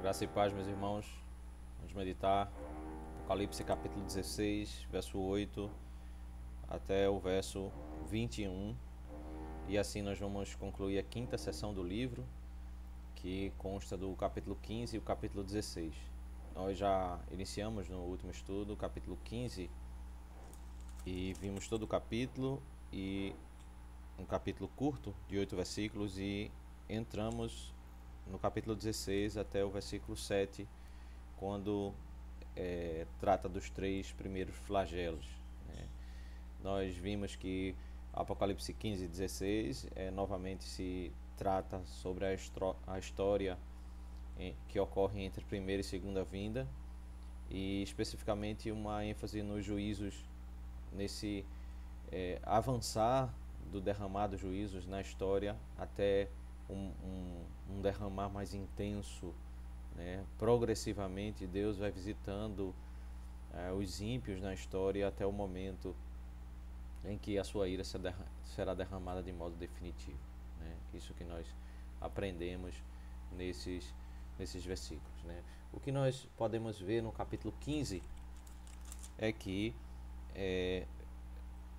Graça e paz, meus irmãos. Vamos meditar Apocalipse capítulo 16, verso 8 até o verso 21. E assim nós vamos concluir a quinta sessão do livro, que consta do capítulo 15 e o capítulo 16. Nós já iniciamos no último estudo o capítulo 15 e vimos todo o capítulo, e um capítulo curto de 8 versículos, e entramos no capítulo 16 até o versículo 7, quando trata dos três primeiros flagelos, né? Nós vimos que Apocalipse 15 e 16 novamente se trata sobre a história que ocorre entre a primeira e segunda vinda, e especificamente uma ênfase nos juízos, nesse avançar do derramado juízos na história até um derramar mais intenso, né? Progressivamente Deus vai visitando os ímpios na história até o momento em que a sua ira será derramada de modo definitivo, né? Isso que nós aprendemos nesses versículos, né? O que nós podemos ver no capítulo 15 é que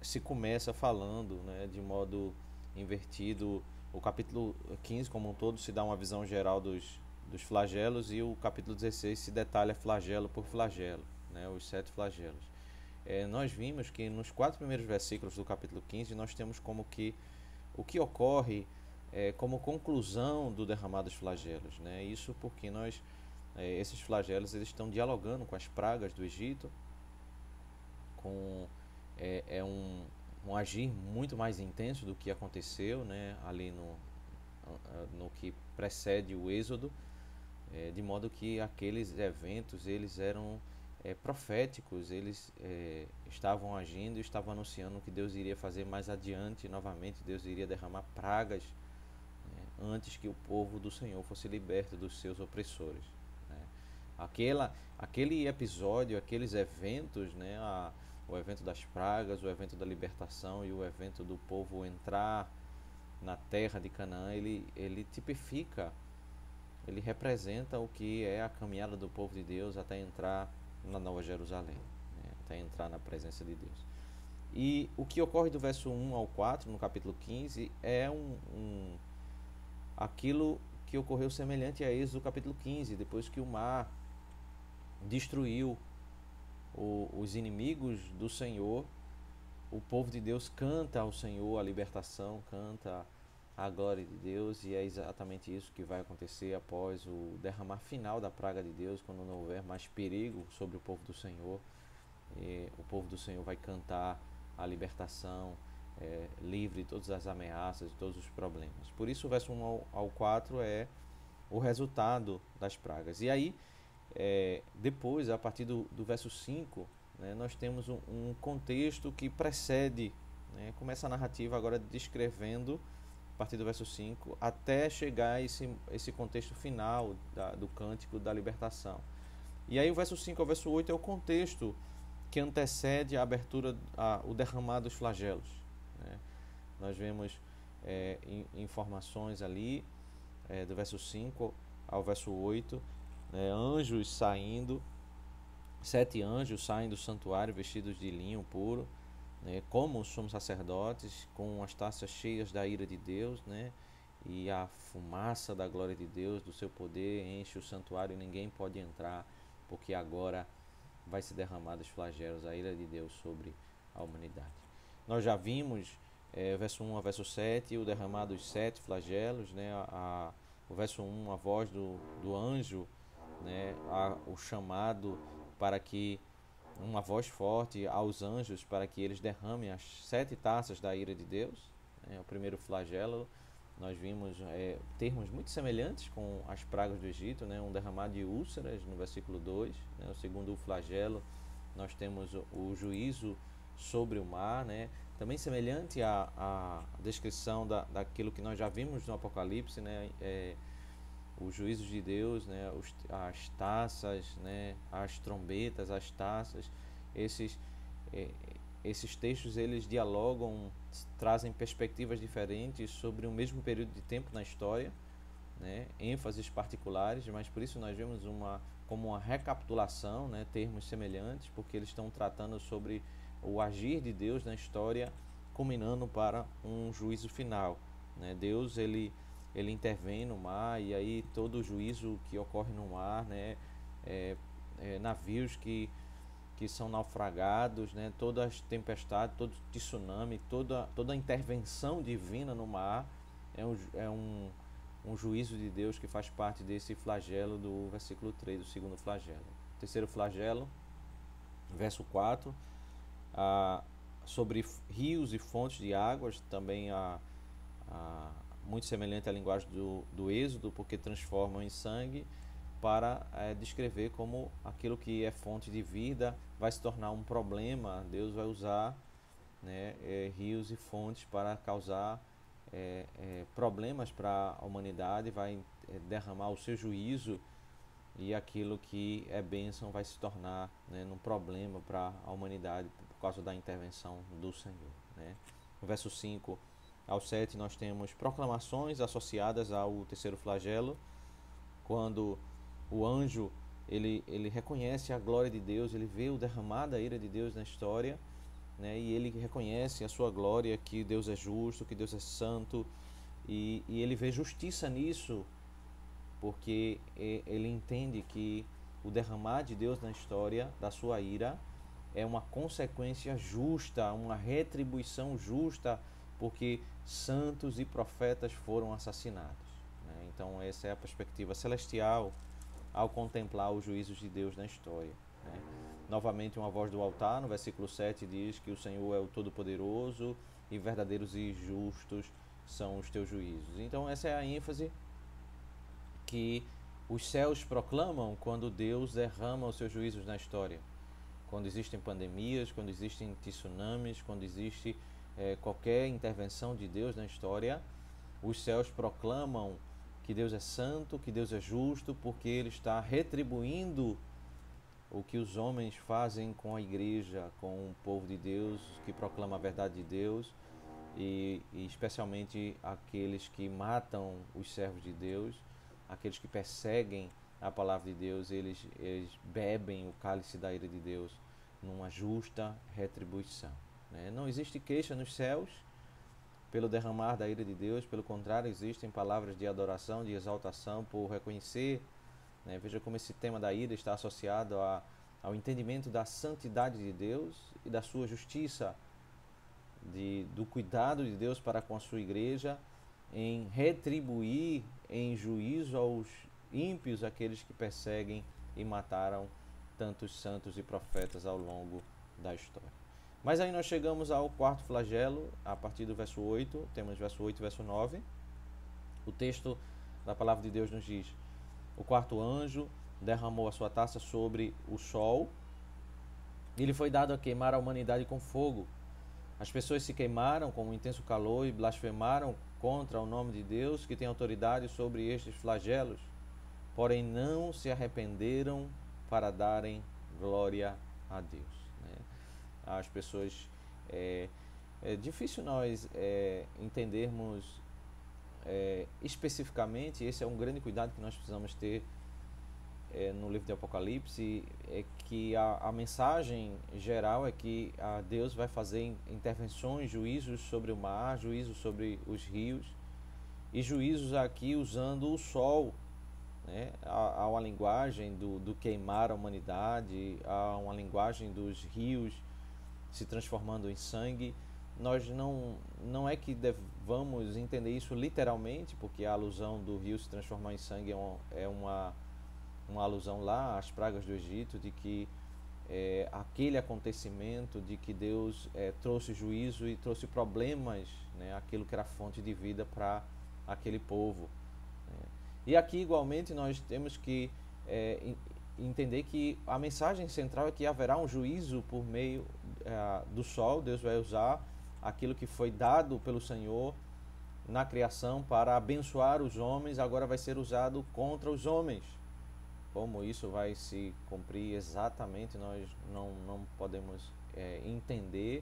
se começa falando, né, de modo invertido. O capítulo 15 como um todo se dá uma visão geral dos flagelos, e o capítulo 16 se detalha flagelo por flagelo, né, os 7 flagelos. Nós vimos que nos 4 primeiros versículos do capítulo 15 nós temos como que o que ocorre como conclusão do derramado dos flagelos, né? Isso porque esses flagelos eles estão dialogando com as pragas do Egito, com um agir muito mais intenso do que aconteceu, né, ali no que precede o Êxodo, de modo que aqueles eventos eles eram proféticos. Eles estavam agindo, estavam anunciando que Deus iria fazer mais adiante. Novamente Deus iria derramar pragas, né, antes que o povo do Senhor fosse liberto dos seus opressores, né. Aquele episódio, aqueles eventos, né, o evento das pragas, o evento da libertação e o evento do povo entrar na terra de Canaã, ele tipifica, ele representa o que é a caminhada do povo de Deus até entrar na Nova Jerusalém, né, até entrar na presença de Deus. E o que ocorre do verso 1 ao 4, no capítulo 15, é aquilo que ocorreu semelhante a Êxodo do capítulo 15, depois que o mar destruiu os inimigos do Senhor. O povo de Deus canta ao Senhor a libertação, canta a glória de Deus, e é exatamente isso que vai acontecer após o derramar final da praga de Deus, quando não houver mais perigo sobre o povo do Senhor. O povo do Senhor vai cantar a libertação, livre de todas as ameaças, de todos os problemas. Por isso o verso 1 ao 4 é o resultado das pragas. E aí, depois, a partir do verso 5, né, nós temos um contexto que precede, né, começa a narrativa agora descrevendo, a partir do verso 5, até chegar a esse contexto final do cântico da libertação. E aí o verso 5 ao verso 8 é o contexto que antecede a abertura, o derramado dos flagelos, né. Nós vemos informações ali, do verso 5 ao verso 8, né, anjos saindo, 7 anjos saem do santuário vestidos de linho puro, né, como os sumos sacerdotes, com as taças cheias da ira de Deus, né, e a fumaça da glória de Deus, do seu poder, enche o santuário e ninguém pode entrar, porque agora vai se derramar dos flagelos, a ira de Deus sobre a humanidade. Nós já vimos, verso 1 a verso 7, o derramado dos 7 flagelos, né, o verso 1, a voz do anjo, né, o chamado para que uma voz forte aos anjos para que eles derramem as 7 taças da ira de Deus, né. O primeiro flagelo nós vimos termos muito semelhantes com as pragas do Egito, né, um derramar de úlceras no versículo 2, né. O segundo flagelo nós temos o juízo sobre o mar, né, também semelhante à descrição daquilo que nós já vimos no Apocalipse, né, os juízos de Deus, né, as taças, né, as trombetas, as taças. Esses textos eles dialogam, trazem perspectivas diferentes sobre o mesmo período de tempo na história, né, ênfases particulares, mas por isso nós vemos como uma recapitulação, né, termos semelhantes, porque eles estão tratando sobre o agir de Deus na história, culminando para um juízo final, né? Deus ele intervém no mar, e aí todo o juízo que ocorre no mar, né, navios que são naufragados, né, todas as tempestades, todo tsunami, toda a intervenção divina no mar um juízo de Deus que faz parte desse flagelo do versículo 3 do segundo flagelo. Terceiro flagelo, verso 4, sobre rios e fontes de águas, também muito semelhante à linguagem do Êxodo, porque transformam em sangue, para descrever como aquilo que é fonte de vida vai se tornar um problema. Deus vai usar, né, rios e fontes para causar problemas para a humanidade, vai derramar o seu juízo, e aquilo que é bênção vai se tornar, né, um problema para a humanidade por causa da intervenção do Senhor, né? No verso 5 ao 7 nós temos proclamações associadas ao terceiro flagelo, quando o anjo ele reconhece a glória de Deus, ele vê o derramar da ira de Deus na história, né, e ele reconhece a sua glória, que Deus é justo, que Deus é santo, e ele vê justiça nisso, porque ele entende que o derramar de Deus na história da sua ira é uma consequência justa, uma retribuição justa, porque santos e profetas foram assassinados, né? Então essa é a perspectiva celestial ao contemplar os juízos de Deus na história, né? Novamente uma voz do altar, no versículo 7 diz que o Senhor é o Todo-Poderoso e verdadeiros e justos são os teus juízos. Então essa é a ênfase que os céus proclamam quando Deus derrama os seus juízos na história. Quando existem pandemias, quando existem tsunamis, quando existe qualquer intervenção de Deus na história, os céus proclamam que Deus é santo, que Deus é justo, porque Ele está retribuindo o que os homens fazem com a igreja, com o povo de Deus, que proclama a verdade de Deus, e especialmente aqueles que matam os servos de Deus, aqueles que perseguem a palavra de Deus, eles bebem o cálice da ira de Deus numa justa retribuição, né? Não existe queixa nos céus pelo derramar da ira de Deus, pelo contrário, existem palavras de adoração, de exaltação por reconhecer, né? Veja como esse tema da ira está associado ao entendimento da santidade de Deus e da sua justiça, do cuidado de Deus para com a sua igreja, em retribuir em juízo aos ímpios, aqueles que perseguem e mataram tantos santos e profetas ao longo da história. Mas aí nós chegamos ao quarto flagelo, a partir do verso 8, temos verso 8 e verso 9. O texto da palavra de Deus nos diz: o quarto anjo derramou a sua taça sobre o sol, e lhe foi dado a queimar a humanidade com fogo. As pessoas se queimaram com um intenso calor e blasfemaram contra o nome de Deus, que tem autoridade sobre estes flagelos, porém não se arrependeram para darem glória a Deus, né? As pessoas, é difícil nós entendermos especificamente. Esse é um grande cuidado que nós precisamos ter no livro de Apocalipse, é que a mensagem geral é que Deus vai fazer intervenções, juízos sobre o mar, juízos sobre os rios, e juízos aqui usando o sol, né? Há uma linguagem do queimar a humanidade, há uma linguagem dos rios se transformando em sangue. Nós não é que devamos entender isso literalmente, porque a alusão do rio se transformar em sangue é uma alusão lá às pragas do Egito, de que aquele acontecimento de que Deus trouxe juízo e trouxe problemas, né, aquilo que era fonte de vida para aquele povo, né? E aqui igualmente nós temos que entender que a mensagem central é que haverá um juízo por meio do sol. Deus vai usar aquilo que foi dado pelo Senhor na criação para abençoar os homens, agora vai ser usado contra os homens. Como isso vai se cumprir exatamente, nós não podemos entender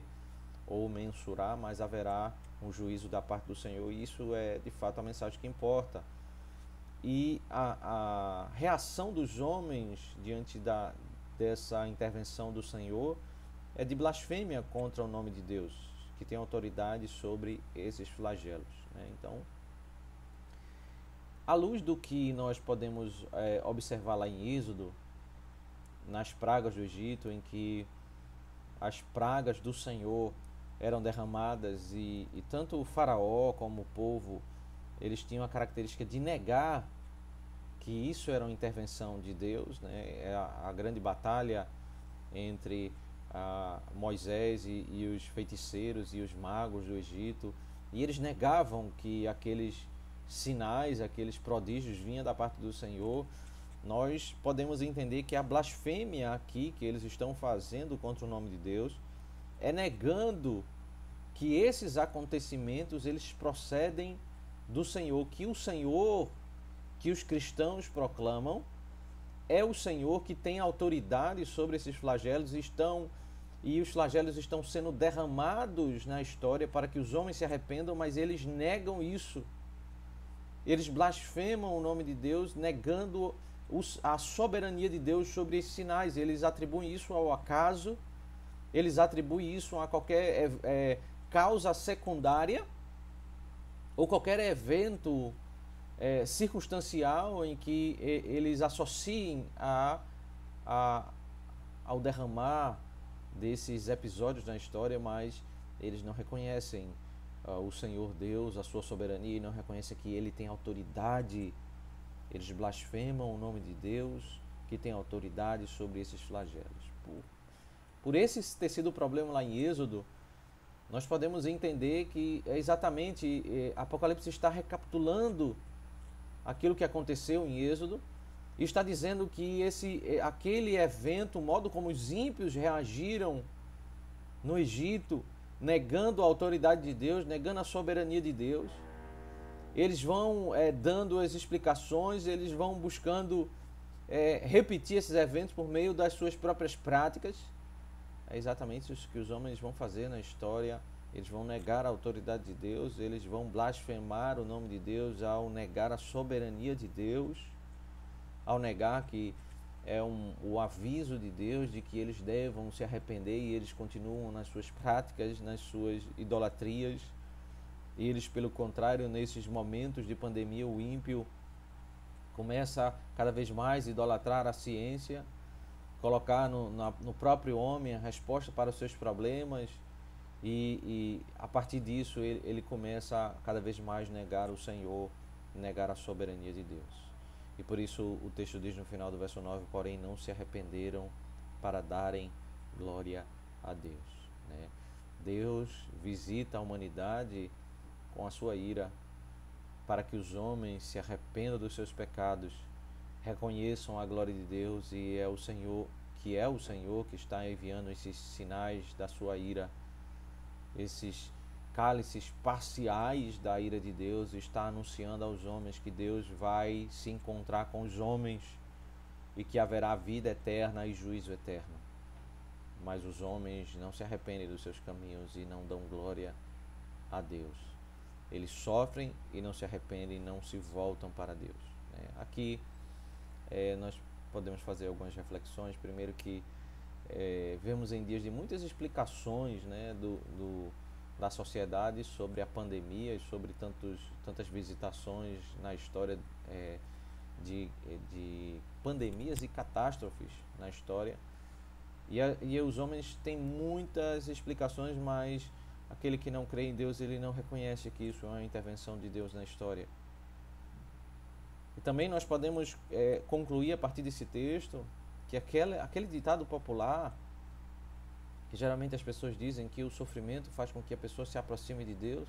ou mensurar, mas haverá um juízo da parte do Senhor, e isso é de fato a mensagem que importa. E a reação dos homens diante dessa intervenção do Senhor é de blasfêmia contra o nome de Deus, que tem autoridade sobre esses flagelos, né? Então, à luz do que nós podemos observar lá em Êxodo, nas pragas do Egito, em que as pragas do Senhor eram derramadas e tanto o faraó como o povo, eles tinham a característica de negar que isso era uma intervenção de Deus, né? É a grande batalha entre Moisés e os feiticeiros e os magos do Egito, e eles negavam que aqueles sinais, aqueles prodígios vinham da parte do Senhor. Nós podemos entender que a blasfêmia aqui que eles estão fazendo contra o nome de Deus é negando que esses acontecimentos eles procedem do Senhor, que o Senhor que os cristãos proclamam é o Senhor que tem autoridade sobre esses flagelos e os flagelos estão sendo derramados na história para que os homens se arrependam, mas eles negam isso. Eles blasfemam o nome de Deus, negando a soberania de Deus sobre esses sinais. Eles atribuem isso ao acaso, eles atribuem isso a qualquer causa secundária ou qualquer evento circunstancial em que eles associem ao derramar desses episódios na história, mas eles não reconhecem o Senhor Deus, a sua soberania, e não reconhecem que Ele tem autoridade. Eles blasfemam o nome de Deus, que tem autoridade sobre esses flagelos. Por esse ter sido o problema lá em Êxodo, nós podemos entender que exatamente Apocalipse está recapitulando aquilo que aconteceu em Êxodo e está dizendo que aquele evento, o modo como os ímpios reagiram no Egito, negando a autoridade de Deus, negando a soberania de Deus, eles vão dando as explicações, eles vão buscando repetir esses eventos por meio das suas próprias práticas. É exatamente isso que os homens vão fazer na história. Eles vão negar a autoridade de Deus, eles vão blasfemar o nome de Deus ao negar a soberania de Deus, ao negar que o aviso de Deus de que eles devam se arrepender, e eles continuam nas suas práticas, nas suas idolatrias. E eles, pelo contrário, nesses momentos de pandemia, o ímpio começa cada vez mais a idolatrar a ciência, colocar no próprio homem a resposta para os seus problemas, e a partir disso ele começa a cada vez mais negar o Senhor, negar a soberania de Deus. E por isso o texto diz no final do verso 9: porém não se arrependeram para darem glória a Deus, né? Deus visita a humanidade com a sua ira para que os homens se arrependam dos seus pecados, reconheçam a glória de Deus, e é o Senhor que está enviando esses sinais da sua ira, esses cálices parciais da ira de Deus, está anunciando aos homens que Deus vai se encontrar com os homens e que haverá vida eterna e juízo eterno. Mas os homens não se arrependem dos seus caminhos e não dão glória a Deus. Eles sofrem e não se arrependem, não se voltam para Deus, né? Aqui nós podemos fazer algumas reflexões. Primeiro que vemos em dias de muitas explicações, né, da sociedade sobre a pandemia e sobre tantas visitações na história de pandemias e catástrofes na história. E os homens têm muitas explicações, mas aquele que não crê em Deus, ele não reconhece que isso é uma intervenção de Deus na história. E também nós podemos concluir a partir desse texto que aquele ditado popular, que geralmente as pessoas dizem que o sofrimento faz com que a pessoa se aproxime de Deus,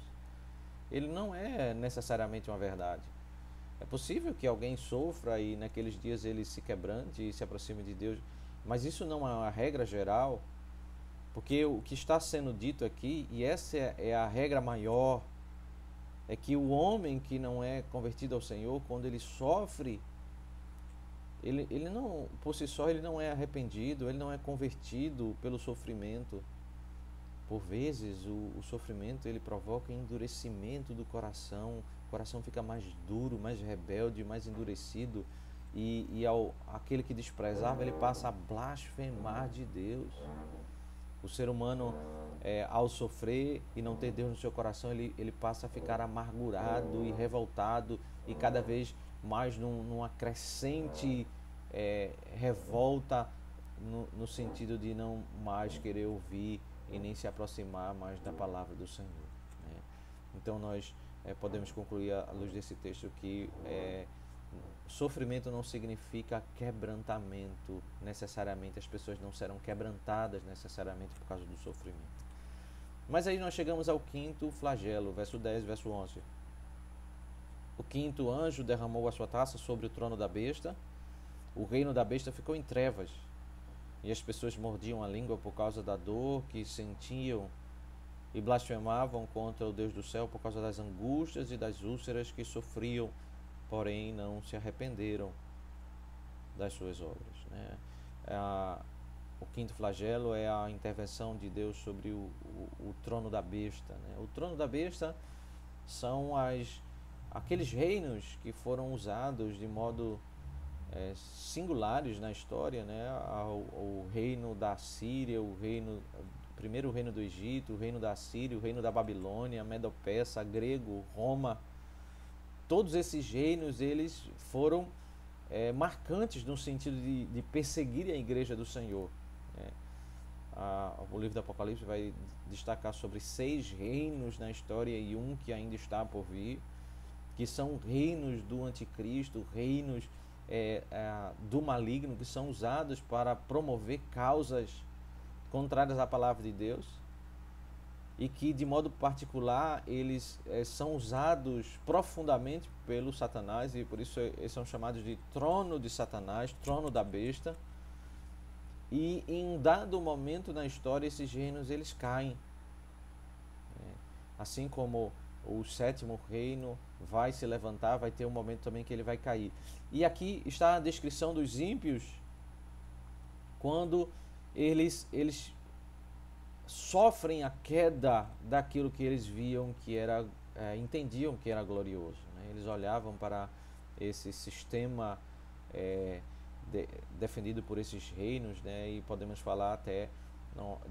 ele não é necessariamente uma verdade. É possível que alguém sofra e naqueles dias ele se quebrante e se aproxime de Deus, mas isso não é uma regra geral, porque o que está sendo dito aqui, e essa é a regra maior, é que o homem que não é convertido ao Senhor, quando ele sofre, ele não, por si só, ele não é arrependido, ele não é convertido pelo sofrimento. Por vezes o sofrimento ele provoca endurecimento do coração, o coração fica mais duro, mais rebelde, mais endurecido, e aquele que desprezava ele passa a blasfemar de Deus. O ser humano, ao sofrer e não ter Deus no seu coração, ele passa a ficar amargurado e revoltado, e cada vez mais numa crescente revolta, no sentido de não mais querer ouvir e nem se aproximar mais da palavra do Senhor, né? Então nós podemos concluir à luz desse texto que sofrimento não significa quebrantamento necessariamente, as pessoas não serão quebrantadas necessariamente por causa do sofrimento. Mas aí nós chegamos ao quinto flagelo, verso 10, verso 11. O quinto anjo derramou a sua taça sobre o trono da besta, o reino da besta ficou em trevas, e as pessoas mordiam a língua por causa da dor que sentiam e blasfemavam contra o Deus do céu por causa das angústias e das úlceras que sofriam, porém não se arrependeram das suas obras, né? O quinto flagelo é a intervenção de Deus sobre o trono da besta, né? O trono da besta são aqueles reinos que foram usados de modo singulares na história, né? O reino da Síria, primeiro o reino do Egito, o reino da Síria, o reino da Babilônia, Medo-Persa, grego, Roma. Todos esses reinos eles foram marcantes no sentido de perseguir a igreja do Senhor, né? O livro do Apocalipse vai destacar sobre 6 reinos na história e um que ainda está por vir, que são reinos do anticristo, reinos do maligno, que são usados para promover causas contrárias à palavra de Deus, e que de modo particular eles são usados profundamente pelo Satanás, e por isso eles são chamados de trono de Satanás, trono da besta. E em um dado momento na história esses reinos eles caem, assim como o sétimo reino vai se levantar, vai ter um momento também que ele vai cair. E aqui está a descrição dos ímpios quando eles sofrem a queda daquilo que eles viam que era, entendiam que era glorioso, né? Eles olhavam para esse sistema defendido por esses reinos, né? E podemos falar até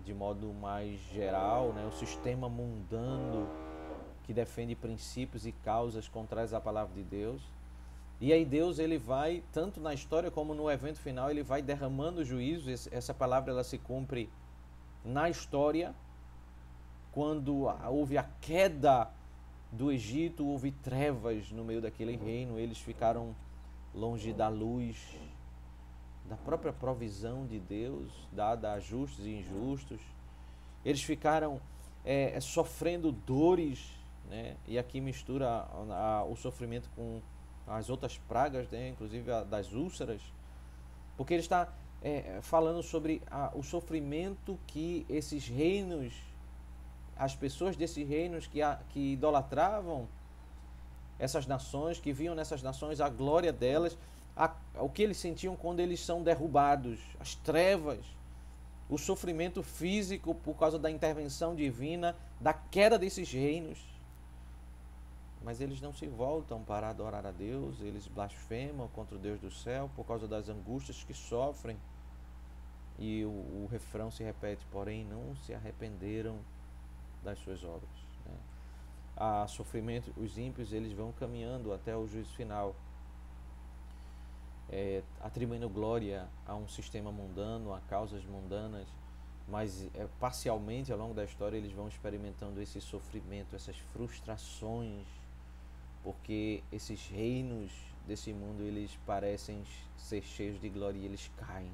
de modo mais geral, né? O sistema mundano que defende princípios e causas contrárias à palavra de Deus. E aí Deus ele vai, tanto na história como no evento final, ele vai derramando juízo. Essa palavra ela se cumpre na história. Quando houve a queda do Egito, houve trevas no meio daquele reino, eles ficaram longe da luz, da própria provisão de Deus, dada a justos e injustos. Eles ficaram sofrendo dores, né? E aqui mistura o sofrimento com as outras pragas, né? Inclusive das úlceras, porque ele está falando sobre o sofrimento que esses reinos, as pessoas desses reinos que idolatravam essas nações, que viam nessas nações a glória delas, o que eles sentiam quando eles são derrubados, as trevas, o sofrimento físico por causa da intervenção divina, da queda desses reinos. Mas eles não se voltam para adorar a Deus, eles blasfemam contra o Deus do céu por causa das angústias que sofrem. E o refrão se repete, porém não se arrependeram das suas obras, né? A sofrimento, os ímpios eles vão caminhando até o juízo final, atribuindo glória a um sistema mundano, a causas mundanas, mas parcialmente ao longo da história eles vão experimentando esse sofrimento, essas frustrações, porque esses reinos desse mundo eles parecem ser cheios de glória e eles caem.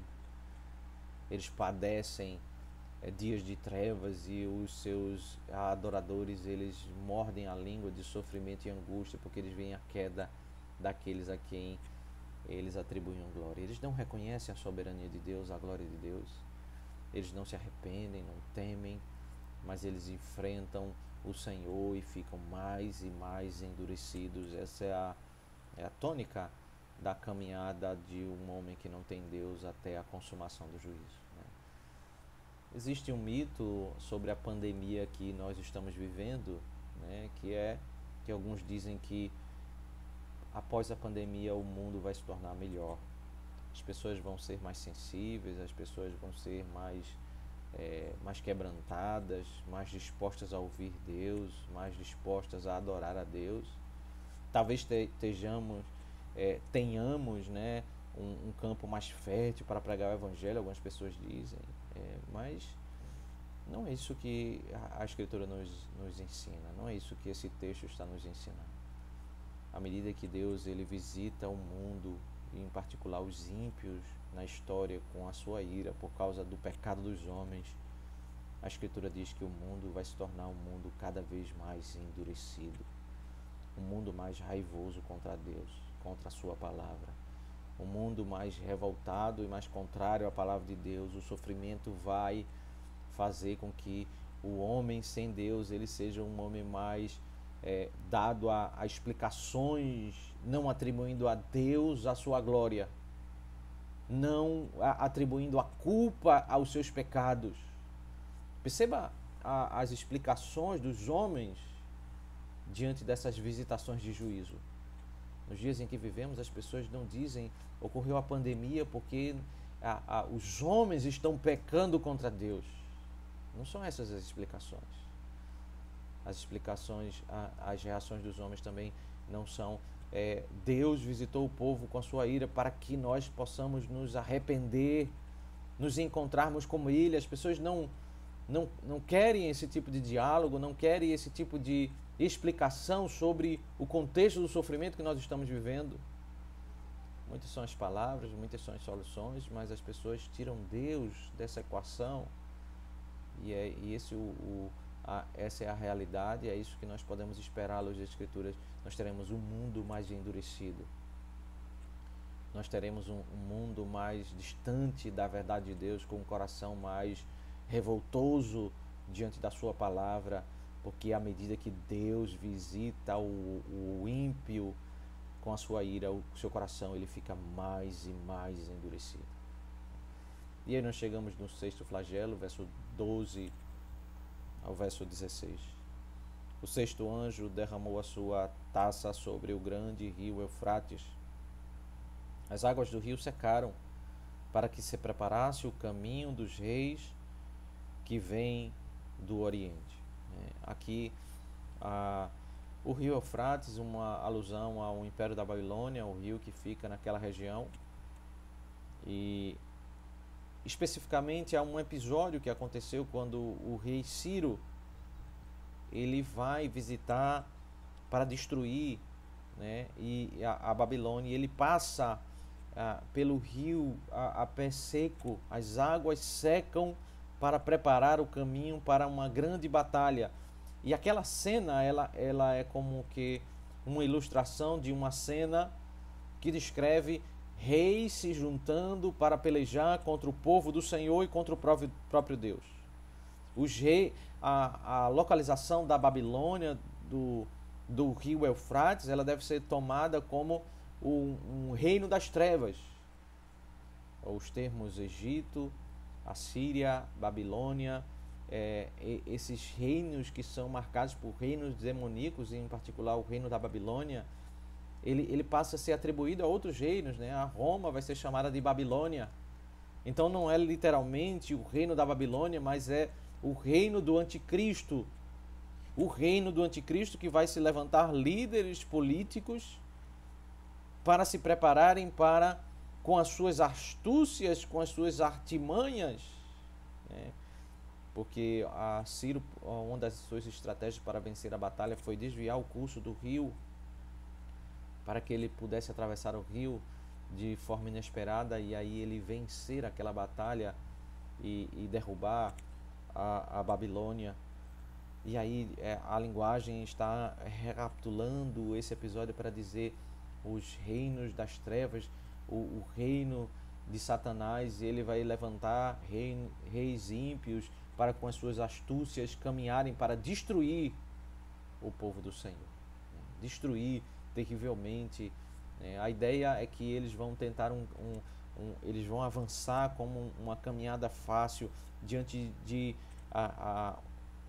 Eles padecem dias de trevas e os seus adoradores eles mordem a língua de sofrimento e angústia porque eles veem a queda daqueles a quem eles atribuem glória. Eles não reconhecem a soberania de Deus, a glória de Deus. Eles não se arrependem, não temem, mas eles enfrentam o Senhor e ficam mais e mais endurecidos. Essa é a tônica da caminhada de um homem que não tem Deus até a consumação do juízo, né? Existe um mito sobre a pandemia que nós estamos vivendo, né, que alguns dizem que após a pandemia o mundo vai se tornar melhor. As pessoas vão ser mais sensíveis, as pessoas vão ser mais quebrantadas, mais dispostas a ouvir Deus, mais dispostas a adorar a Deus. Talvez tenhamos, né, um campo mais fértil para pregar o Evangelho, algumas pessoas dizem, mas não é isso que a Escritura nos ensina, não é isso que esse texto está nos ensinando. À medida que Deus ele visita o mundo, e em particular os ímpios na história com a sua ira por causa do pecado dos homens, a Escritura diz que o mundo vai se tornar um mundo cada vez mais endurecido, um mundo mais raivoso contra Deus, contra a sua palavra, um mundo mais revoltado e mais contrário à palavra de Deus. O sofrimento vai fazer com que o homem sem Deus ele seja um homem mais dado a explicações, não atribuindo a Deus a sua glória, não atribuindo a culpa aos seus pecados. Perceba as explicações dos homens diante dessas visitações de juízo. Nos dias em que vivemos, as pessoas não dizem ocorreu a pandemia porque os homens estão pecando contra Deus. Não são essas as explicações. As explicações, as reações dos homens também não são Deus visitou o povo com a sua ira para que nós possamos nos arrepender, nos encontrarmos como Ele. As pessoas não querem esse tipo de diálogo, não querem esse tipo de explicação sobre o contexto do sofrimento que nós estamos vivendo. Muitas são as palavras, muitas são as soluções, mas as pessoas tiram Deus dessa equação. Essa é a realidade, é isso que nós podemos esperar à luz das Escrituras. Nós teremos um mundo mais endurecido. Nós teremos um mundo mais distante da verdade de Deus, com um coração mais revoltoso diante da sua palavra, porque à medida que Deus visita o ímpio com a sua ira, o seu coração ele fica mais e mais endurecido. E aí nós chegamos no sexto flagelo, verso 12 ao verso 16. O sexto anjo derramou a sua taça sobre o grande rio Eufrates. As águas do rio secaram, para que se preparasse o caminho dos reis que vêm do Oriente. Aqui, o rio Eufrates, uma alusão ao Império da Babilônia, o rio que fica naquela região. E especificamente há um episódio que aconteceu quando o rei Ciro ele vai visitar para destruir, né, a Babilônia. Ele passa pelo rio a pé seco, as águas secam para preparar o caminho para uma grande batalha. E aquela cena ela é como que uma ilustração de uma cena que descreve reis se juntando para pelejar contra o povo do Senhor e contra o próprio Deus. A localização da Babilônia, do rio Eufrates, ela deve ser tomada como um reino das trevas. Os termos Egito, Assíria, Babilônia, esses reinos que são marcados por reinos demoníacos, em particular o reino da Babilônia, ele passa a ser atribuído a outros reinos, né? A Roma vai ser chamada de Babilônia. Então não é literalmente o reino da Babilônia, mas é o reino do anticristo. O reino do anticristo que vai se levantar líderes políticos para se prepararem para, com as suas astúcias, com as suas artimanhas, né? Porque Ciro, uma das suas estratégias para vencer a batalha foi desviar o curso do rio, para que ele pudesse atravessar o rio de forma inesperada e aí ele vencer aquela batalha e derrubar a Babilônia. E aí a linguagem está recapitulando esse episódio para dizer os reinos das trevas, o reino de Satanás, ele vai levantar reis ímpios para com as suas astúcias caminharem para destruir o povo do Senhor, destruir terrivelmente. A ideia é que eles vão tentar eles vão avançar como uma caminhada fácil diante de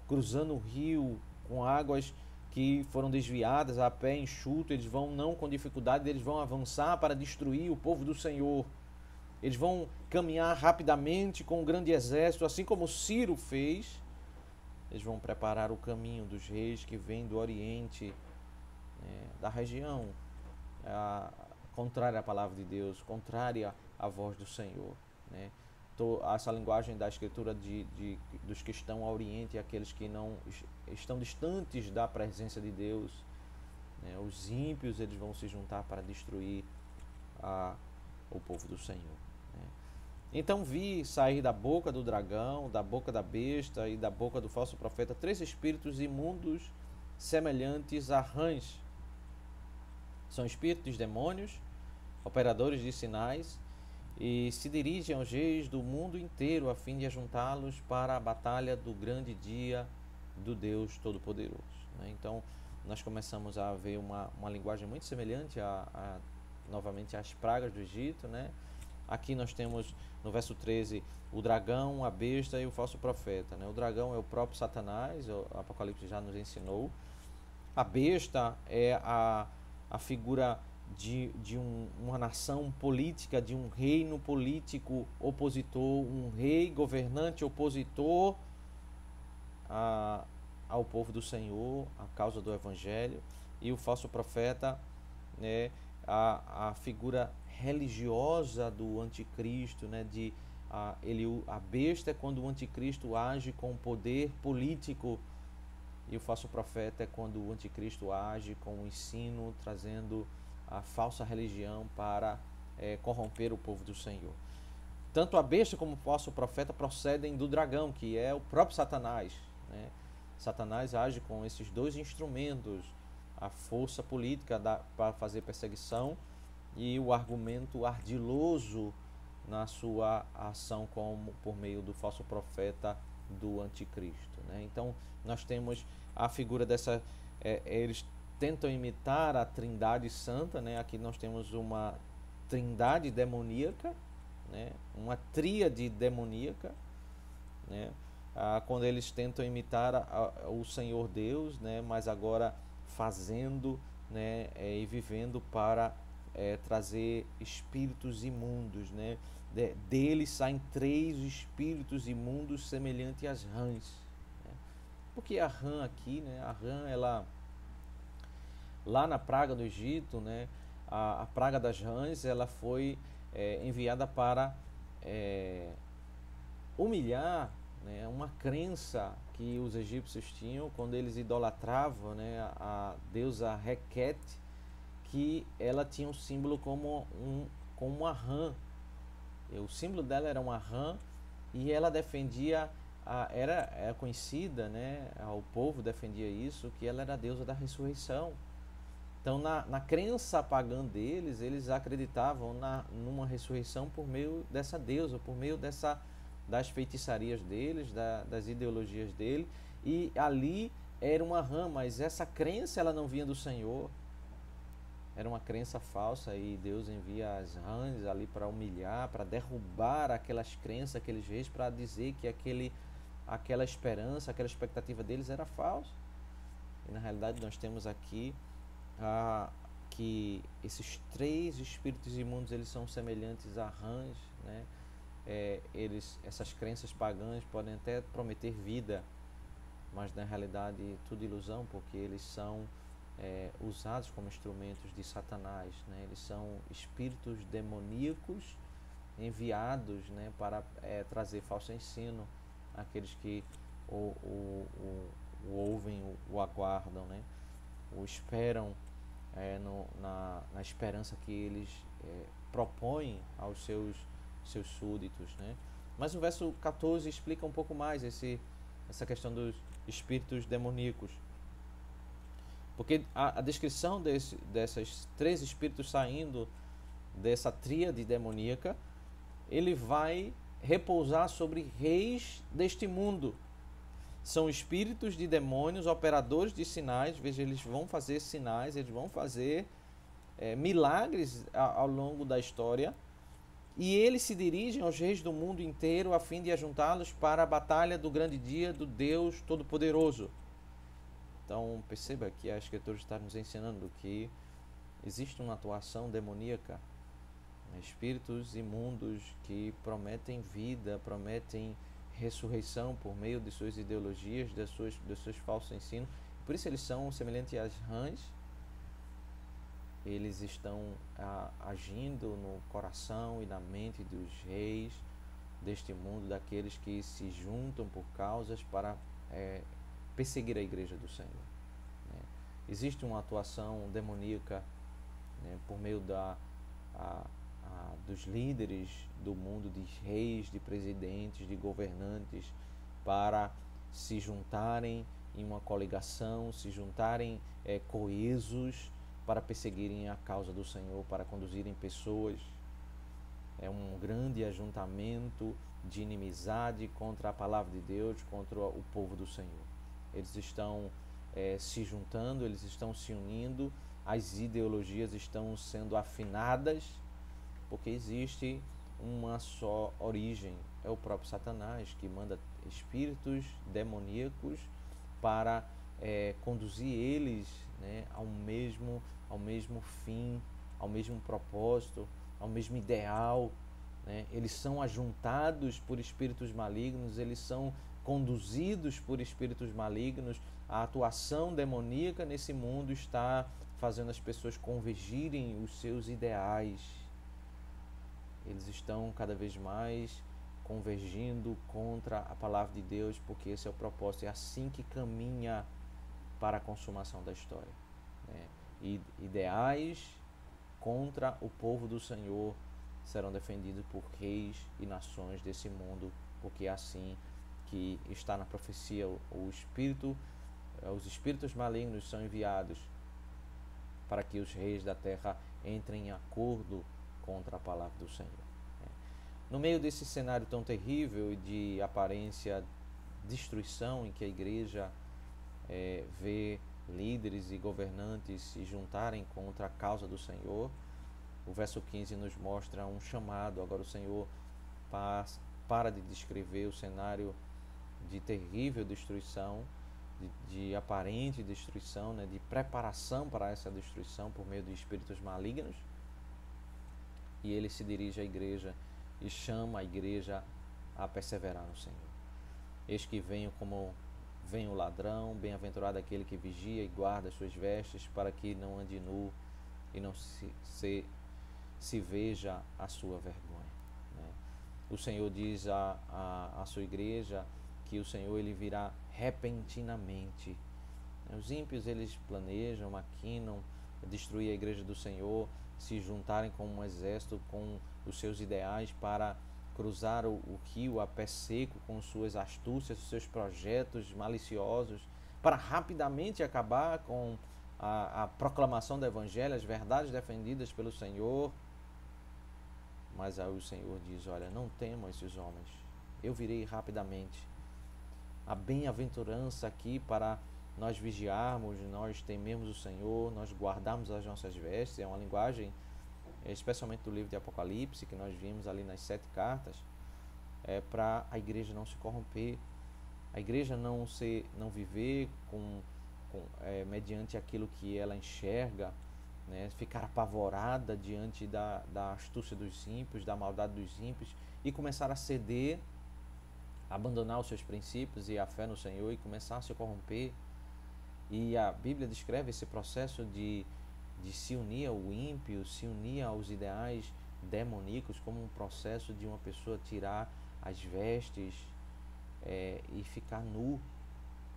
cruzando o rio com águas que foram desviadas a pé enxuto. Eles vão, não com dificuldade, eles vão avançar para destruir o povo do Senhor. Eles vão caminhar rapidamente com um grande exército, assim como Ciro fez. Eles vão preparar o caminho dos reis que vêm do Oriente, da região contrária à palavra de Deus, contrária à voz do Senhor, né? Essa linguagem da Escritura dos que estão ao Oriente, aqueles que não estão distantes da presença de Deus, né? Os ímpios, eles vão se juntar para destruir o povo do Senhor, né? Então vi sair da boca do dragão, da boca da besta e da boca do falso profeta 3 espíritos imundos semelhantes a rãs. São espíritos demônios, operadores de sinais, e se dirigem aos reis do mundo inteiro a fim de ajuntá-los para a batalha do grande dia do Deus Todo-Poderoso, né? Então, nós começamos a ver uma linguagem muito semelhante novamente às pragas do Egito, né? Aqui nós temos, no verso 13, o dragão, a besta e o falso profeta, né? O dragão é o próprio Satanás, o Apocalipse já nos ensinou. A besta é a figura de uma nação política, de um reino político opositor, um rei governante opositor ao povo do Senhor, à causa do Evangelho. E o falso profeta, né, a figura religiosa do anticristo, né, a besta é quando o anticristo age com poder político, e o falso profeta é quando o anticristo age com o ensino, trazendo a falsa religião para corromper o povo do Senhor. Tanto a besta como o falso profeta procedem do dragão, que é o próprio Satanás, né? Satanás age com esses 2 instrumentos, a força política para fazer perseguição e o argumento ardiloso na sua ação por meio do falso profeta do anticristo, né? Então nós temos a figura dessa, eles tentam imitar a Trindade Santa, né? Aqui nós temos uma trindade demoníaca, né? Uma tríade demoníaca, né? Quando eles tentam imitar o Senhor Deus, né? Mas agora fazendo, né? E vivendo para trazer espíritos imundos, né? Deles saem 3 espíritos imundos semelhantes às rãs, né? Porque a rã aqui, né? A rã, ela, lá na praga do Egito, né? A praga das rãs, ela foi enviada para humilhar, né, uma crença que os egípcios tinham quando eles idolatravam, né, a deusa Requete, que ela tinha um símbolo como uma rã. O símbolo dela era uma rã, e ela defendia, era conhecida, né, o povo defendia isso, que ela era a deusa da ressurreição. Então, na crença pagã deles, eles acreditavam numa ressurreição por meio dessa deusa, por meio das feitiçarias deles, das ideologias dele, e ali era uma rã, mas essa crença ela não vinha do Senhor, era uma crença falsa, e Deus envia as rãs ali para humilhar, para derrubar aquelas crenças, aqueles reis, para dizer que aquela esperança, aquela expectativa deles era falsa. E na realidade nós temos aqui que esses 3 espíritos imundos, eles são semelhantes a rãs, né? Essas crenças pagãs podem até prometer vida, mas na realidade tudo ilusão, porque eles são usados como instrumentos de Satanás, né? Eles são espíritos demoníacos enviados, né, para trazer falso ensino àqueles que o ouvem, o aguardam, né? O esperam na esperança que eles propõem aos seus súditos, né? Mas o verso 14 explica um pouco mais essa questão dos espíritos demoníacos, porque a descrição desses 3 espíritos saindo dessa tríade demoníaca, ele vai repousar sobre reis deste mundo. São espíritos de demônios, operadores de sinais. Veja, eles vão fazer sinais, eles vão fazer milagres ao longo da história, E eles se dirigem aos reis do mundo inteiro a fim de ajuntá-los para a batalha do grande dia do Deus Todo-Poderoso. Então perceba que a Escritura está nos ensinando que existe uma atuação demoníaca, espíritos imundos que prometem vida, prometem ressurreição por meio de suas ideologias, dos seus falsos ensinos. Por isso eles são semelhantes às rãs. Eles estão agindo no coração e na mente dos reis deste mundo, daqueles que se juntam por causas para perseguir a igreja do Senhor. Existe uma atuação demoníaca, por meio dos líderes do mundo, de reis, de presidentes, de governantes, para se juntarem em uma coligação, se juntarem coesos para perseguirem a causa do Senhor, para conduzirem pessoas. É um grande ajuntamento de inimizade contra a palavra de Deus, contra o povo do Senhor. Eles estão se juntando, eles estão se unindo, as ideologias estão sendo afinadas, porque existe uma só origem, é o próprio Satanás, que manda espíritos demoníacos para conduzir eles ao mesmo fim, ao mesmo propósito, ao mesmo ideal. Eles são ajuntados por espíritos malignos, eles são conduzidos por espíritos malignos. A atuação demoníaca nesse mundo está fazendo as pessoas convergirem os seus ideais. Eles estão cada vez mais convergindo contra a palavra de Deus, porque esse é o propósito, é assim que caminha para a consumação da história. Ideais contra o povo do Senhor serão defendidos por reis e nações desse mundo, porque é assim que está na profecia. Os espíritos malignos são enviados para que os reis da terra entrem em acordo contra a palavra do Senhor. No meio desse cenário tão terrível e de aparência destruição, em que a igreja vê líderes e governantes se juntarem contra a causa do Senhor, o verso 15 nos mostra um chamado. Agora o Senhor para de descrever o cenário de terrível destruição, de aparente destruição, de preparação para essa destruição por meio de espíritos malignos, e ele se dirige à igreja e chama a igreja a perseverar no Senhor. Eis que venho como vem o ladrão, bem-aventurado aquele que vigia e guarda as suas vestes, para que não ande nu e não se veja a sua vergonha. O Senhor diz à sua igreja que o Senhor ele virá repentinamente. Os ímpios eles planejam, maquinam destruir a igreja do Senhor, se juntarem com um exército, com os seus ideais para cruzar o rio a pé seco, com suas astúcias, seus projetos maliciosos, para rapidamente acabar com a proclamação do Evangelho, as verdades defendidas pelo Senhor. Mas aí o Senhor diz: olha, não temam esses homens, eu virei rapidamente. A bem-aventurança aqui para nós vigiarmos, nós tememos o Senhor, nós guardarmos as nossas vestes. É uma linguagem, especialmente do livro de Apocalipse, que nós vimos ali nas 7 cartas, para a igreja não se corromper, a igreja não viver mediante aquilo que ela enxerga, ficar apavorada diante da astúcia dos ímpios, da maldade dos ímpios, e começar a ceder, abandonar os seus princípios e a fé no Senhor e começar a se corromper. E a Bíblia descreve esse processo de se unir ao ímpio, se unir aos ideais demoníacos, como um processo de uma pessoa tirar as vestes e ficar nu,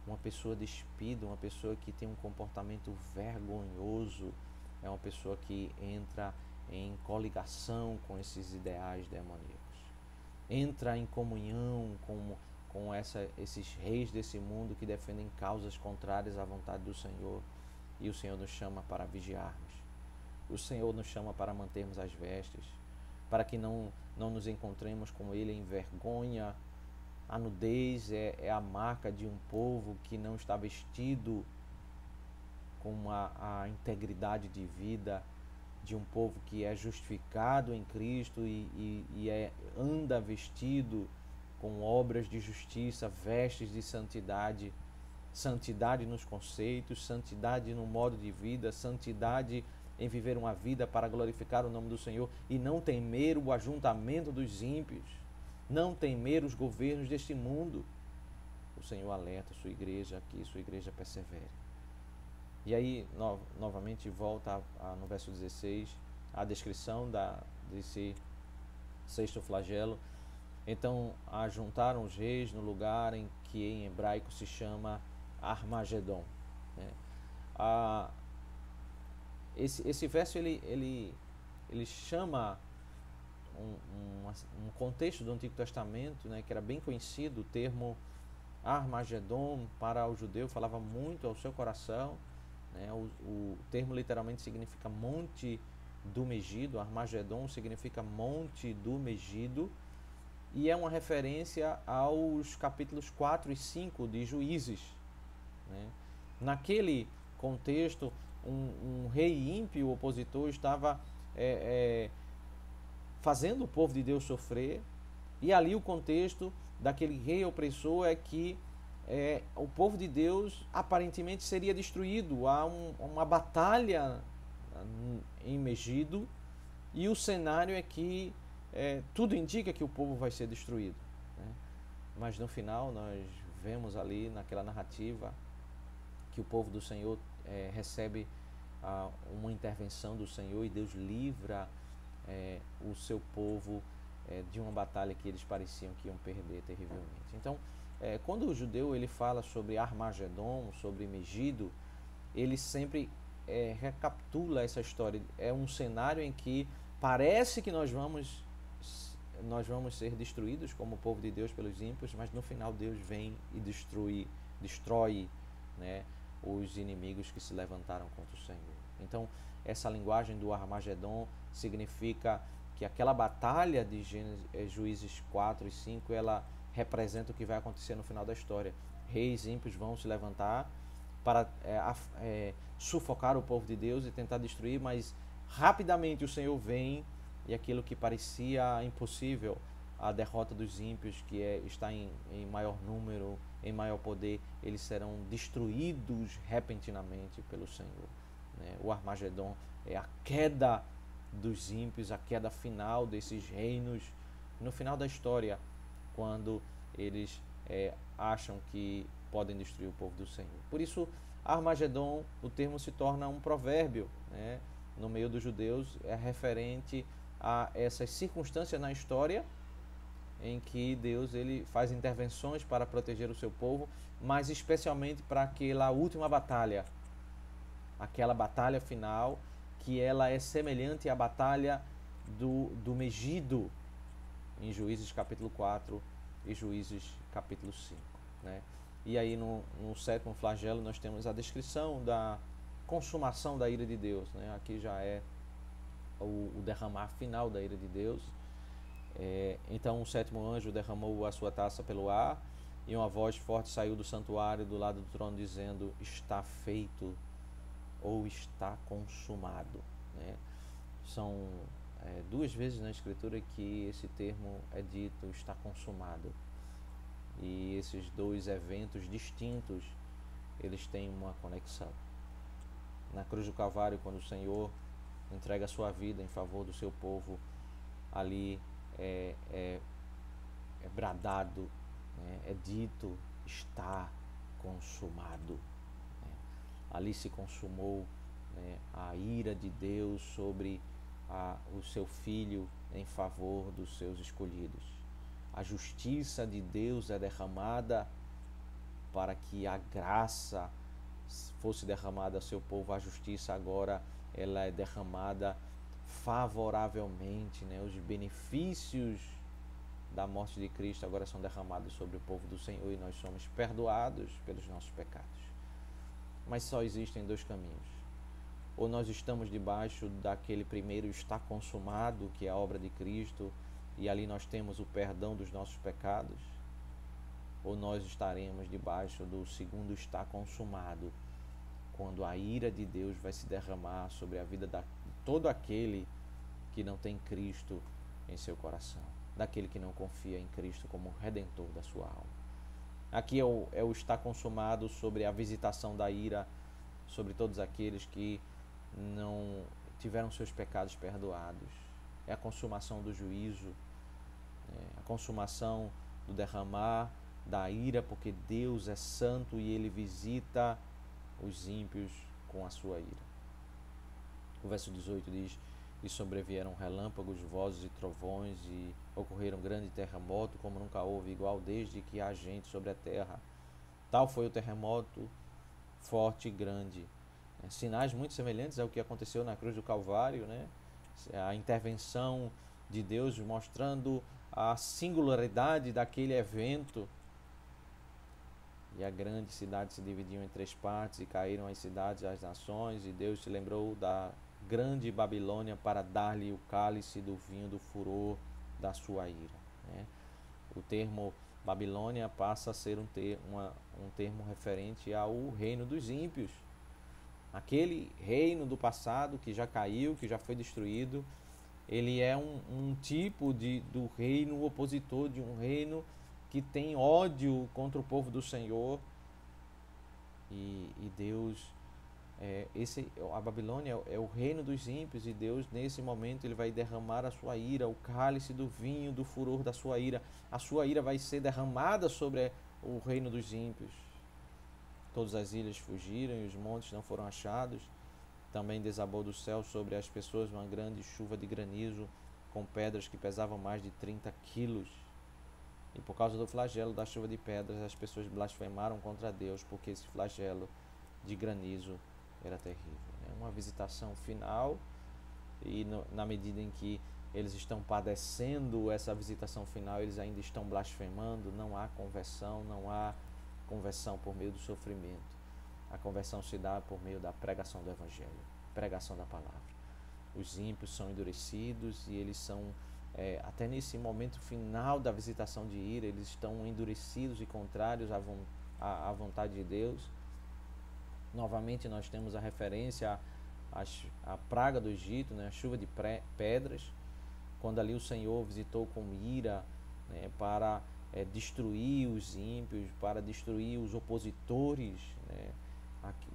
uma pessoa despida, uma pessoa que tem um comportamento vergonhoso, é uma pessoa que entra em coligação com esses ideais demoníacos, entra em comunhão com esses reis desse mundo que defendem causas contrárias à vontade do Senhor. E o Senhor nos chama para vigiarmos, o Senhor nos chama para mantermos as vestes, para que não nos encontremos com Ele em vergonha. A nudez é a marca de um povo que não está vestido com a integridade de vida de um povo que é justificado em Cristo anda vestido com obras de justiça, vestes de santidade, santidade nos conceitos, santidade no modo de vida, santidade em viver uma vida para glorificar o nome do Senhor e não temer o ajuntamento dos ímpios, não temer os governos deste mundo. O Senhor alerta sua igreja, que sua igreja persevere. E aí, novamente, volta no verso 16, a descrição desse sexto flagelo. Então, ajuntaram os reis no lugar em que em hebraico se chama Armagedon. Esse verso ele chama um contexto do Antigo Testamento, né, que era bem conhecido. O termo Armagedon para o judeu falava muito ao seu coração, né? O termo literalmente significa monte do Megido. Armagedon significa monte do Megido, e é uma referência aos capítulos 4 e 5 de Juízes, né? Naquele contexto, um rei ímpio, opositor, estava fazendo o povo de Deus sofrer, e ali o contexto daquele rei opressor é que o povo de Deus aparentemente seria destruído. Há uma batalha em Megido, e o cenário é que tudo indica que o povo vai ser destruído, né? Mas no final nós vemos ali naquela narrativa que o povo do Senhor recebe uma intervenção do Senhor, e Deus livra o seu povo de uma batalha que eles pareciam que iam perder terrivelmente. Então, quando o judeu ele fala sobre Armagedon, sobre Megido, ele sempre recapitula essa história. É um cenário em que parece que nós vamos ser destruídos como o povo de Deus pelos ímpios, mas no final Deus vem e destrói, né, os inimigos que se levantaram contra o Senhor. Então, essa linguagem do Armagedon significa que aquela batalha de Juízes 4 e 5, ela representa o que vai acontecer no final da história. Reis ímpios vão se levantar para sufocar o povo de Deus e tentar destruir, mas rapidamente o Senhor vem, e aquilo que parecia impossível, a derrota dos ímpios, que está em maior número, em maior poder, eles serão destruídos repentinamente pelo Senhor, né? O Armagedon é a queda dos ímpios, a queda final desses reinos, no final da história, quando eles acham que podem destruir o povo do Senhor. Por isso, Armagedon, o termo se torna um provérbio, né? No meio dos judeus, é referente a essas circunstâncias na história em que Deus ele faz intervenções para proteger o seu povo, mas especialmente para aquela última batalha, aquela batalha final, que ela é semelhante à batalha do Megido, em Juízes capítulo 4 e Juízes capítulo 5, né? E aí no sétimo flagelo nós temos a descrição da consumação da ira de Deus, né? Aqui já é o derramar final da ira de Deus. Então o sétimo anjo derramou a sua taça pelo ar, e uma voz forte saiu do santuário do lado do trono dizendo: está feito, ou está consumado, né? São duas vezes na escritura que esse termo é dito, está consumado, e esses dois eventos distintos, eles têm uma conexão. Na cruz do Calvário, quando o Senhor entrega a sua vida em favor do seu povo, ali é bradado, né? É dito: está consumado, né? Ali se consumou, né, a ira de Deus sobre o seu Filho em favor dos seus escolhidos. A justiça de Deus é derramada para que a graça fosse derramada ao seu povo. A justiça agora ela é derramada favoravelmente, né? Os benefícios da morte de Cristo agora são derramados sobre o povo do Senhor, e nós somos perdoados pelos nossos pecados. Mas só existem dois caminhos: ou nós estamos debaixo daquele primeiro está consumado, que é a obra de Cristo, e ali nós temos o perdão dos nossos pecados, ou nós estaremos debaixo do segundo está consumado, quando a ira de Deus vai se derramar sobre a vida todo aquele que não tem Cristo em seu coração, daquele que não confia em Cristo como Redentor da sua alma. Aqui é o está consumado sobre a visitação da ira sobre todos aqueles que não tiveram seus pecados perdoados. É a consumação do juízo, a consumação do derramar da ira, porque Deus é santo e Ele visita os ímpios com a sua ira. O verso 18 diz: e sobrevieram relâmpagos, vozes e trovões, e ocorreram grande terremoto, como nunca houve igual desde que há gente sobre a terra. Tal foi o terremoto, forte e grande. Sinais muito semelhantes ao que aconteceu na cruz do Calvário, né? A intervenção de Deus mostrando a singularidade daquele evento. E a grande cidade se dividiu em 3 partes, e caíram as cidades e as nações, e Deus se lembrou da grande Babilônia para dar-lhe o cálice do vinho do furor da sua ira, né? O termo Babilônia passa a ser um termo referente ao reino dos ímpios. Aquele reino do passado que já caiu, que já foi destruído, ele é um tipo do reino opositor, de um reino que tem ódio contra o povo do Senhor. E Deus, a Babilônia é o reino dos ímpios, e Deus nesse momento ele vai derramar a sua ira, o cálice do vinho do furor da sua ira. A sua ira vai ser derramada sobre o reino dos ímpios. Todas as ilhas fugiram e os montes não foram achados. Também desabou do céu sobre as pessoas uma grande chuva de granizo, com pedras que pesavam mais de 30 quilos. E por causa do flagelo da chuva de pedras, as pessoas blasfemaram contra Deus, porque esse flagelo de granizo era terrível. É uma visitação final, e na medida em que eles estão padecendo essa visitação final, eles ainda estão blasfemando. Não há conversão, não há conversão por meio do sofrimento. A conversão se dá por meio da pregação do Evangelho, pregação da palavra. Os ímpios são endurecidos, e eles são, até nesse momento final da visitação de ira, eles estão endurecidos e contrários à vontade de Deus. Novamente nós temos a referência à praga do Egito, né, a chuva de pedras, quando ali o Senhor visitou com ira, né, para destruir os ímpios, para destruir os opositores, né?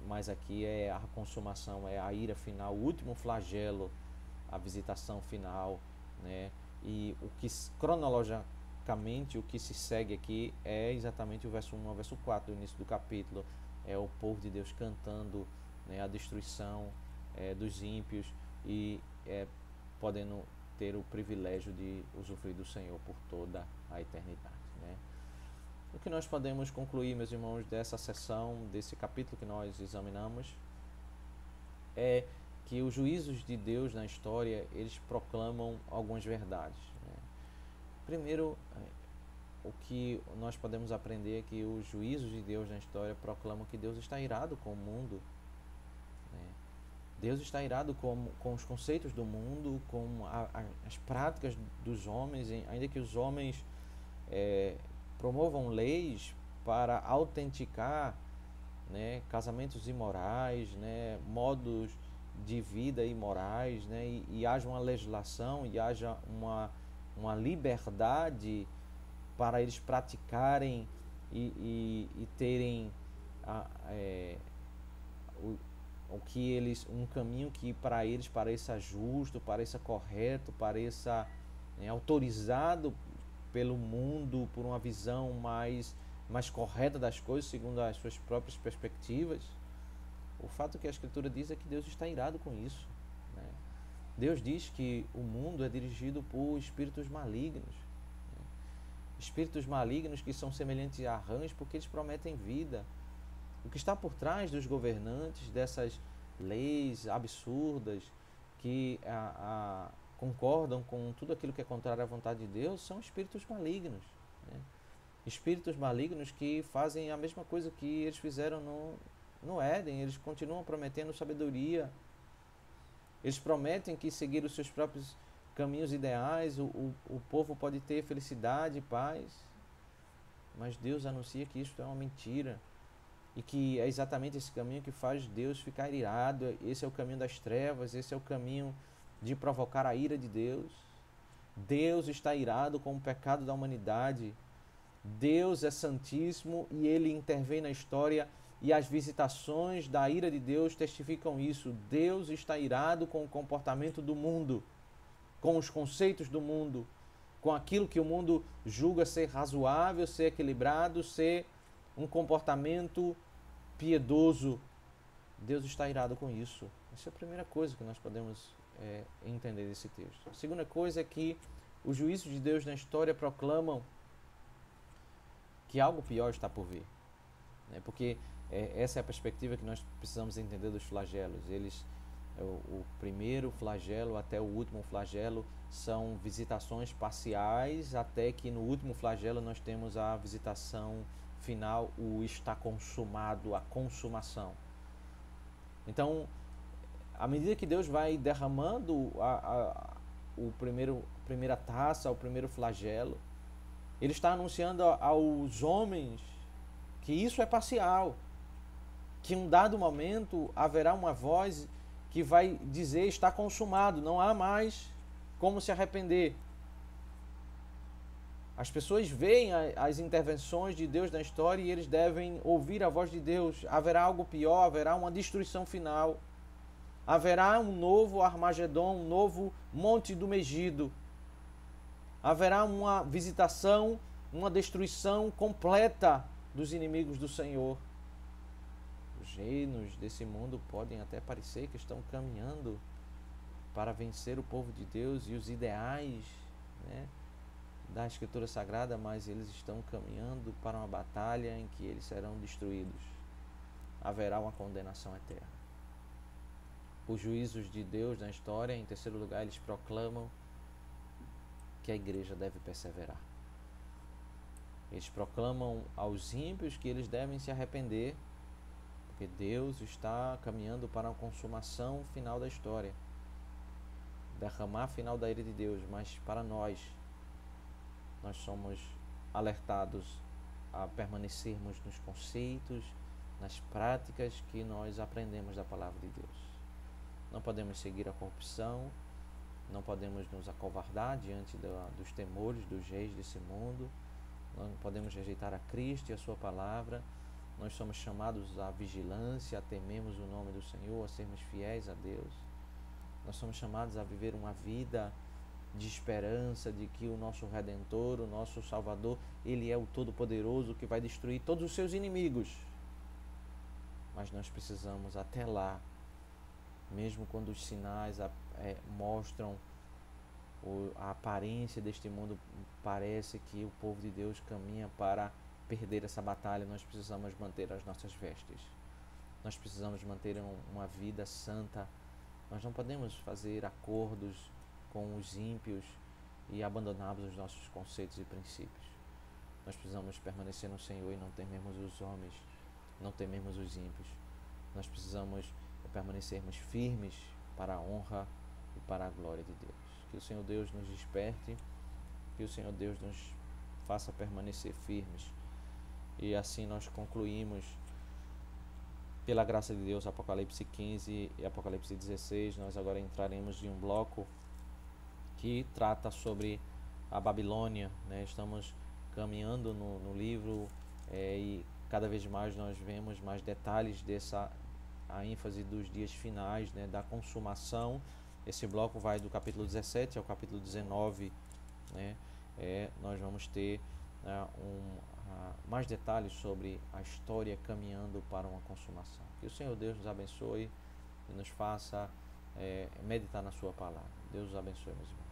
Mas aqui é a consumação, é a ira final, o último flagelo, a visitação final, né? E o que cronologicamente o que se segue aqui é exatamente o verso 1 ao verso 4 do início do capítulo. É o povo de Deus cantando, né, a destruição dos ímpios, e podendo ter o privilégio de usufruir do Senhor por toda a eternidade, né? O que nós podemos concluir, meus irmãos, dessa sessão, desse capítulo que nós examinamos, é que os juízos de Deus na história, eles proclamam algumas verdades, né? Primeiro, o que nós podemos aprender é que os juízos de Deus na história proclamam que Deus está irado com o mundo, né? Deus está irado com os conceitos do mundo, com as práticas dos homens, ainda que os homens promovam leis para autenticar, né, casamentos imorais, né, modos de vida imorais, né, e haja uma legislação e haja uma liberdade para eles praticarem e terem um caminho que para eles pareça justo, pareça correto, pareça autorizado pelo mundo, por uma visão mais correta das coisas, segundo as suas próprias perspectivas. O fato que a Escritura diz é que Deus está irado com isso, né? Deus diz que o mundo é dirigido por espíritos malignos, né? Espíritos malignos que são semelhantes a rãs, porque eles prometem vida. O que está por trás dos governantes, dessas leis absurdas que concordam com tudo aquilo que é contrário à vontade de Deus, são espíritos malignos, né? Espíritos malignos que fazem a mesma coisa que eles fizeram no Éden. Eles continuam prometendo sabedoria, eles prometem que seguir os seus próprios caminhos ideais, o povo pode ter felicidade e paz, mas Deus anuncia que isso é uma mentira. e que é exatamente esse caminho que faz Deus ficar irado. Esse é o caminho das trevas, esse é o caminho de provocar a ira de Deus. Deus está irado com o pecado da humanidade. Deus é santíssimo e ele intervém na história, e as visitações da ira de Deus testificam isso. Deus está irado com o comportamento do mundo, com os conceitos do mundo, com aquilo que o mundo julga ser razoável, ser equilibrado, ser um comportamento piedoso. Deus está irado com isso. Essa é a primeira coisa que nós podemos entender desse texto. A segunda coisa é que os juízos de Deus na história proclamam que algo pior está por vir, né? Porque essa é a perspectiva que nós precisamos entender dos flagelos. O primeiro flagelo até o último flagelo são visitações parciais, até que no último flagelo nós temos a visitação final, o está consumado, a consumação. Então, à medida que Deus vai derramando primeira taça, o primeiro flagelo, ele está anunciando aos homens que isso é parcial, que em um dado momento haverá uma voz que vai dizer: está consumado, não há mais como se arrepender. As pessoas veem as intervenções de Deus na história e eles devem ouvir a voz de Deus. Haverá algo pior, haverá uma destruição final. Haverá um novo Armagedon, um novo Monte do Megido. Haverá uma visitação, uma destruição completa dos inimigos do Senhor. Os reinos desse mundo podem até parecer que estão caminhando para vencer o povo de Deus e os ideais, né, da Escritura Sagrada, mas eles estão caminhando para uma batalha em que eles serão destruídos. Haverá uma condenação eterna. Os juízos de Deus na história, em terceiro lugar, eles proclamam que a igreja deve perseverar. Eles proclamam aos ímpios que eles devem se arrepender, porque Deus está caminhando para a consumação final da história, derramar final da ira de Deus. Mas para nós somos alertados a permanecermos nos conceitos, nas práticas que nós aprendemos da palavra de Deus. Não podemos seguir a corrupção, não podemos nos acovardar diante dos temores dos reis desse mundo, não podemos rejeitar a Cristo e a sua palavra. Nós somos chamados à vigilância, a temermos o nome do Senhor, a sermos fiéis a Deus. Nós somos chamados a viver uma vida de esperança de que o nosso Redentor, o nosso Salvador, Ele é o Todo-Poderoso que vai destruir todos os seus inimigos. Mas nós precisamos até lá, mesmo quando os sinais mostram a aparência deste mundo, parece que o povo de Deus caminha para perder essa batalha, nós precisamos manter as nossas vestes. Nós precisamos manter uma vida santa. Nós não podemos fazer acordos com os ímpios e abandonarmos os nossos conceitos e princípios. Nós precisamos permanecer no Senhor e não temermos os homens, não temermos os ímpios. Nós precisamos permanecermos firmes para a honra e para a glória de Deus. Que o Senhor Deus nos desperte, que o Senhor Deus nos faça permanecer firmes. E assim nós concluímos, pela graça de Deus, Apocalipse 15 e Apocalipse 16. Nós agora entraremos em um bloco que trata sobre a Babilônia, né? Estamos caminhando no livro e cada vez mais nós vemos mais detalhes a ênfase dos dias finais, né, da consumação. Esse bloco vai do capítulo 17 ao capítulo 19, né? Nós vamos ter mais detalhes sobre a história caminhando para uma consumação. Que o Senhor Deus nos abençoe e nos faça meditar na sua palavra. Deus os abençoe, meus irmãos.